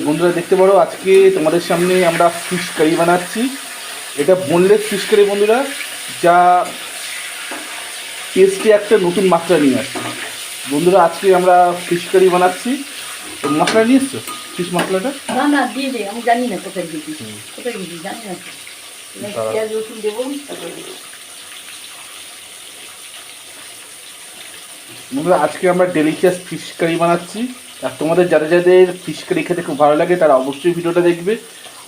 বন্ধুরা দেখতে পারো, আজকে তোমাদের সামনে আমরা ফিশ কারি বানাচ্ছি। এটা বোনলেস ফিশ কারি বন্ধুরা, যা টেস্টে একটা নতুন মাত্রা নিয়ে আসছে। বন্ধুরা আজকে আমরা ফিশ কারি বানাচ্ছি। মশলা নিয়ে এসছো? ফিশ মশলাটা না দিয়ে দে, আমি জানি না কোথায় দিবি, জানি না। পেঁয়াজ রসুন দেবো। বন্ধুরা আজকে আমরা ডেলিশিয়াস ফিশ কারি বানাচ্ছি। আর তোমাদের যাদের ফিশ কারি খেতে খুব ভালো লাগে তারা অবশ্যই ভিডিওটা দেখবে।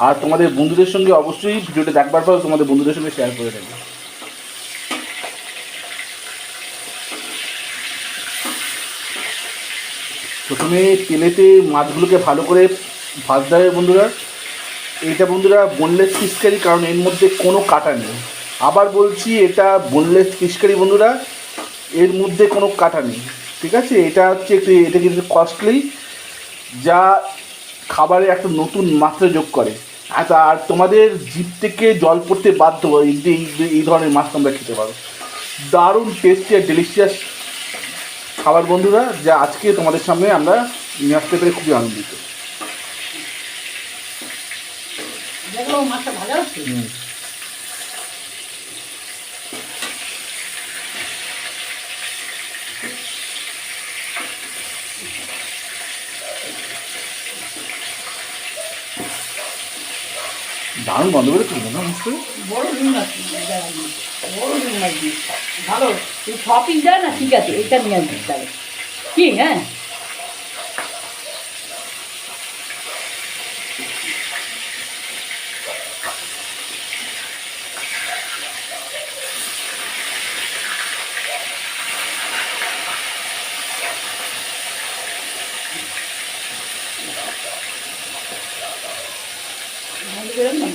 আর তোমাদের বন্ধুদের সঙ্গে অবশ্যই ভিডিওটা দেখবার পর তোমাদের বন্ধুদের সঙ্গে শেয়ার করে দেবে। প্রথমে তেলেতে মাছগুলোকে ভালো করে ভাজতে হবে বন্ধুরা। এইটা বন্ধুরা বোনলেস ফিশ কারি, কারণ এর মধ্যে কোনো কাটা নেই। আবার বলছি, এটা বোনলেস ফিশ কারি বন্ধুরা, এর মধ্যে কোনো কাটা নেই। ঠিক আছে, এটা হচ্ছে এটা কিন্তু কস্টলি, যা খাবারে একটা নতুন মাত্রা যোগ করে। আর তোমাদের জিভ থেকে জল পড়তে বাধ্য এই ধরনের মাছ তোমরা খেতে পারো। দারুণ টেস্টি আর ডেলিশিয়াস খাবার বন্ধুরা, যা আজকে তোমাদের সামনে আমরা নিয়ে আসতে পেরে খুবই আনন্দিত। মাছটা ভালো আছে। দারুণ বন্ধ করে তুলবো না মাছ করে। বড় রুই মাছ, বড় রুই মাছ দিই ভালো। এই ছ পিস দেয় না, ঠিক আছে, এটা নিয়ে আসবি তাহলে কি? হ্যাঁ,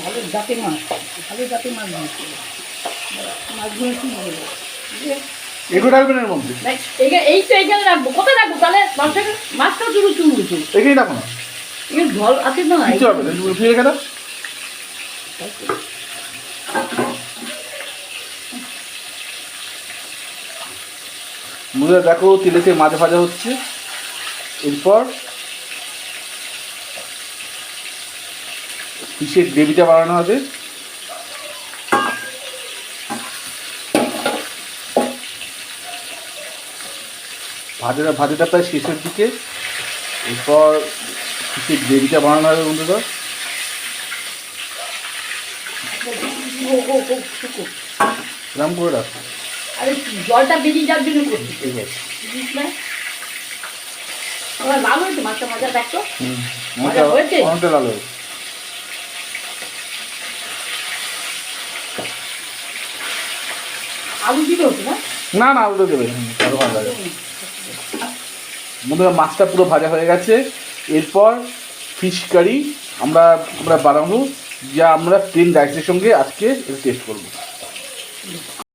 ভালো জাতের মাছ, ভালো জাতের মাছ দিচ্ছে। মাছগুলো কি বলবো, এগুলো রাখবেন এর মধ্যে? এই তো এইখানে রাখবো। কোথায় রাখবো তাহলে? মাছটা চুরু চুরু এখানেই রাখো না, এর জল আছে না, কিছু হবে না, ফিরে গেল। বন্ধুরা দেখো, তেলেতে মাছ ভাজা হচ্ছে। এরপর ফিশের গ্রেভিটা বানানো হবে। ভাজাটা প্রায় শেষের দিকে। এরপর ফিশের গ্রেভিটা বানানো হবে বন্ধুরা। রাম করে রাখো। আরে জলটা বেরিয়ে যাওয়ার জন্য করছি। ঠিক আছে, লাল হয়েছে মাছটা, মজা দেখো। হয়েছে অনেকটা লাল হয়েছে। আলু দিবে হতো না? না না, আলুটা দেবে, আরো ভালো লাগে বন্ধুরা। মাছটা পুরো ভাজা হয়ে গেছে। এরপর ফিশ কারি আমরা বানাবো, যা আমরা প্লেন রাইসের সঙ্গে আজকে টেস্ট করবো।